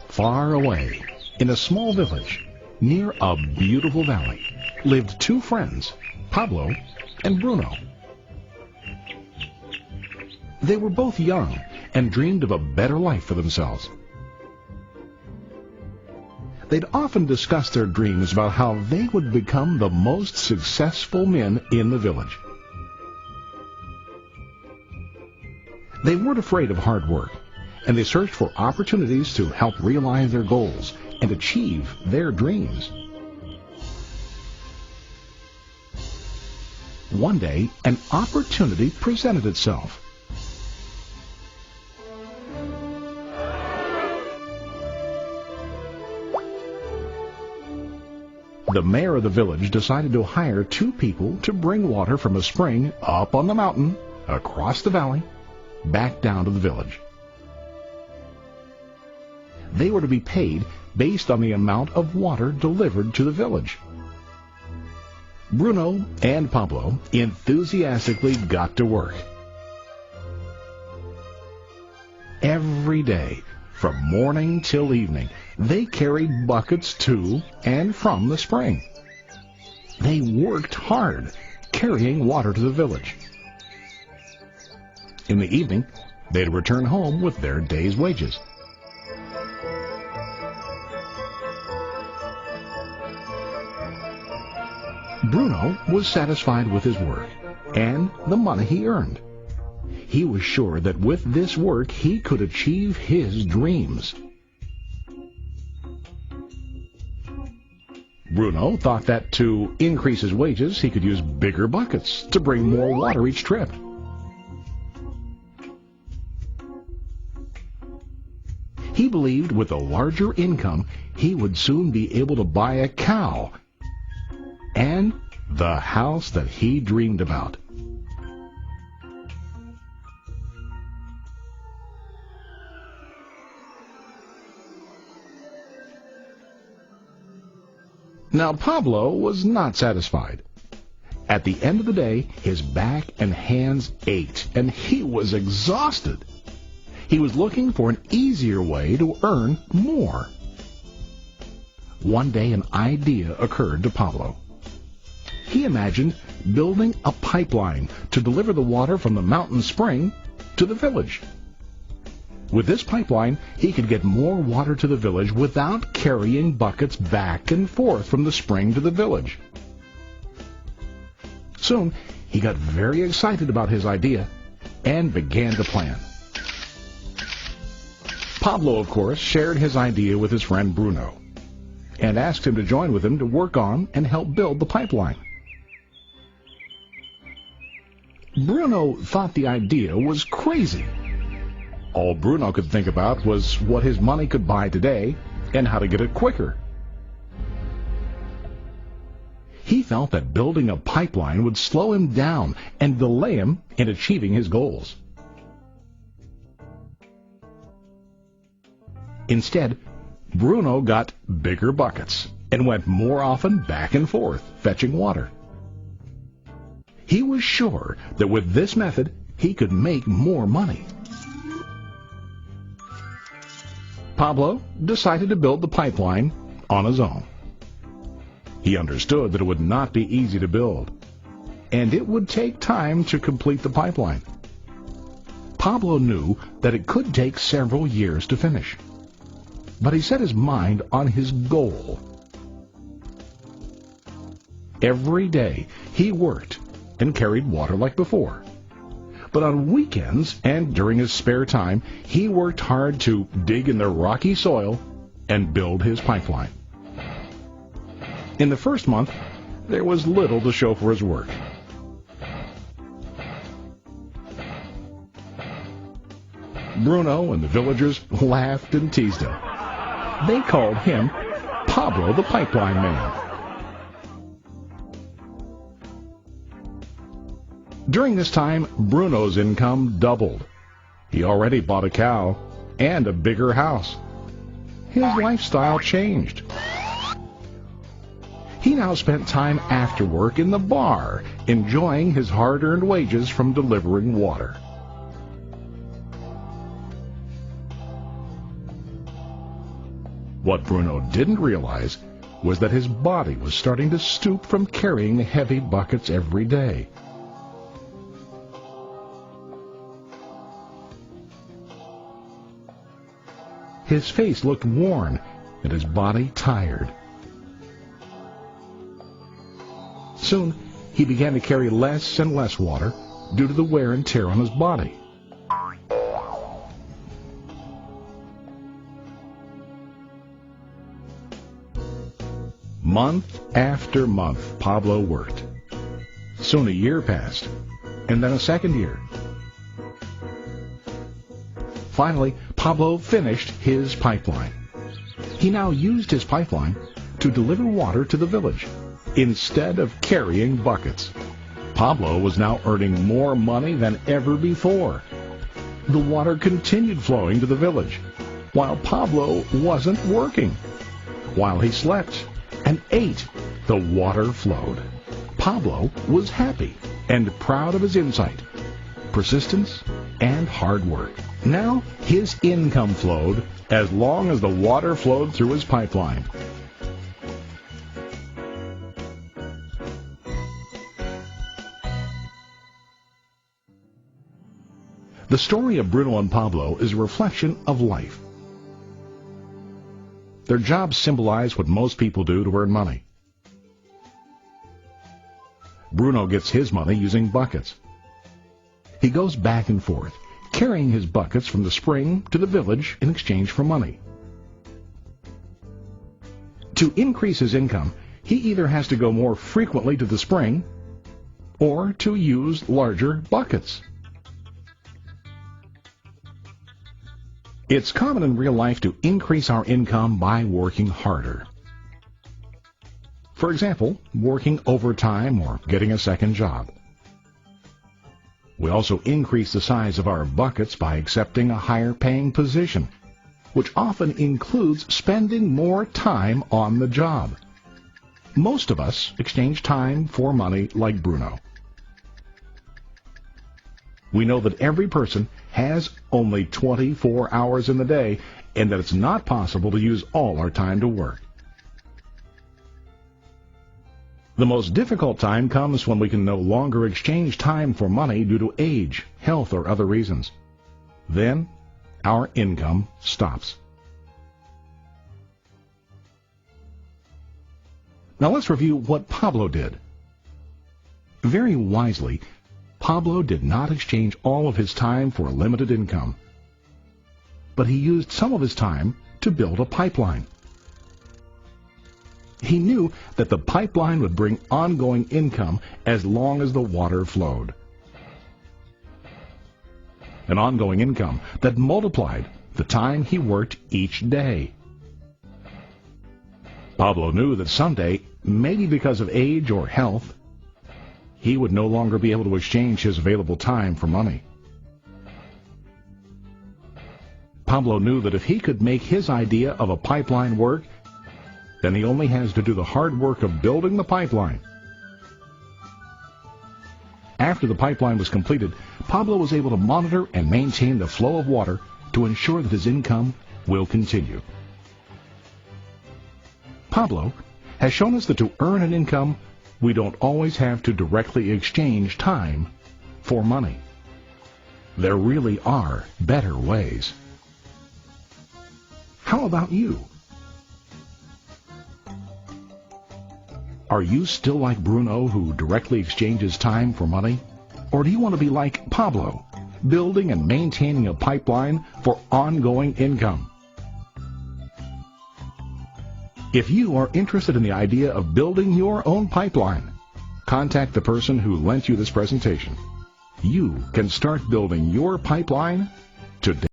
Far away, in a small village, near a beautiful valley, lived two friends, Pablo and Bruno. They were both young and dreamed of a better life for themselves. They'd often discuss their dreams about how they would become the most successful men in the village. They weren't afraid of hard work, and they searched for opportunities to help realize their goals and achieve their dreams. One day, an opportunity presented itself. The mayor of the village decided to hire two people to bring water from a spring up on the mountain, across the valley, back down to the village. They were to be paid based on the amount of water delivered to the village. Bruno and Pablo enthusiastically got to work. Every day, from morning till evening, they carried buckets to and from the spring. They worked hard, carrying water to the village. In the evening, they'd return home with their day's wages. Bruno was satisfied with his work and the money he earned. He was sure that with this work he could achieve his dreams. Bruno thought that to increase his wages he could use bigger buckets to bring more water each trip. He believed with a larger income he would soon be able to buy a cow and the house that he dreamed about. Now Pablo was not satisfied. At the end of the day, his back and hands ached, and he was exhausted. He was looking for an easier way to earn more. One day an idea occurred to Pablo. He imagined building a pipeline to deliver the water from the mountain spring to the village. With this pipeline, he could get more water to the village without carrying buckets back and forth from the spring to the village. Soon, he got very excited about his idea and began to plan. Pablo, of course, shared his idea with his friend Bruno and asked him to join with him to work on and help build the pipeline. Bruno thought the idea was crazy. All Bruno could think about was what his money could buy today and how to get it quicker. He felt that building a pipeline would slow him down and delay him in achieving his goals. Instead, Bruno got bigger buckets and went more often back and forth fetching water. He was sure that with this method he could make more money. Pablo decided to build the pipeline on his own. He understood that it would not be easy to build, and it would take time to complete the pipeline. Pablo knew that it could take several years to finish, but he set his mind on his goal. Every day he worked and carried water like before. But on weekends and during his spare time, he worked hard to dig in the rocky soil and build his pipeline. In the first month, there was little to show for his work. Bruno and the villagers laughed and teased him. They called him Pablo the Pipeline Man. During this time, Bruno's income doubled. He already bought a cow and a bigger house. His lifestyle changed. He now spent time after work in the bar, enjoying his hard-earned wages from delivering water. What Bruno didn't realize was that his body was starting to stoop from carrying heavy buckets every day. His face looked worn and his body tired. Soon, he began to carry less and less water due to the wear and tear on his body. Month after month, Pablo worked. Soon a year passed, and then a second year. Finally, Pablo finished his pipeline. He now used his pipeline to deliver water to the village instead of carrying buckets. Pablo was now earning more money than ever before. The water continued flowing to the village, while Pablo wasn't working. While he slept and ate, the water flowed. Pablo was happy and proud of his insight, persistence, and hard work. Now his income flowed as long as the water flowed through his pipeline. The story of Bruno and Pablo is a reflection of life. Their jobs symbolize what most people do to earn money. Bruno gets his money using buckets. He goes back and forth, carrying his buckets from the spring to the village in exchange for money. To increase his income, he either has to go more frequently to the spring or to use larger buckets. It's common in real life to increase our income by working harder. For example, working overtime or getting a second job. We also increase the size of our buckets by accepting a higher paying position, which often includes spending more time on the job. Most of us exchange time for money like Bruno. We know that every person has only 24 hours in the day and that it's not possible to use all our time to work. The most difficult time comes when we can no longer exchange time for money due to age, health, or other reasons. Then, our income stops. Now let's review what Pablo did. Very wisely, Pablo did not exchange all of his time for a limited income, but he used some of his time to build a pipeline. He knew that the pipeline would bring ongoing income as long as the water flowed. An ongoing income that multiplied the time he worked each day. Pablo knew that someday, maybe because of age or health, he would no longer be able to exchange his available time for money. Pablo knew that if he could make his idea of a pipeline work, then he only has to do the hard work of building the pipeline. After the pipeline was completed, Pablo was able to monitor and maintain the flow of water to ensure that his income will continue. Pablo has shown us that to earn an income, we don't always have to directly exchange time for money. There really are better ways. How about you? Are you still like Bruno, who directly exchanges time for money? Or do you want to be like Pablo, building and maintaining a pipeline for ongoing income? If you are interested in the idea of building your own pipeline, contact the person who lent you this presentation. You can start building your pipeline today.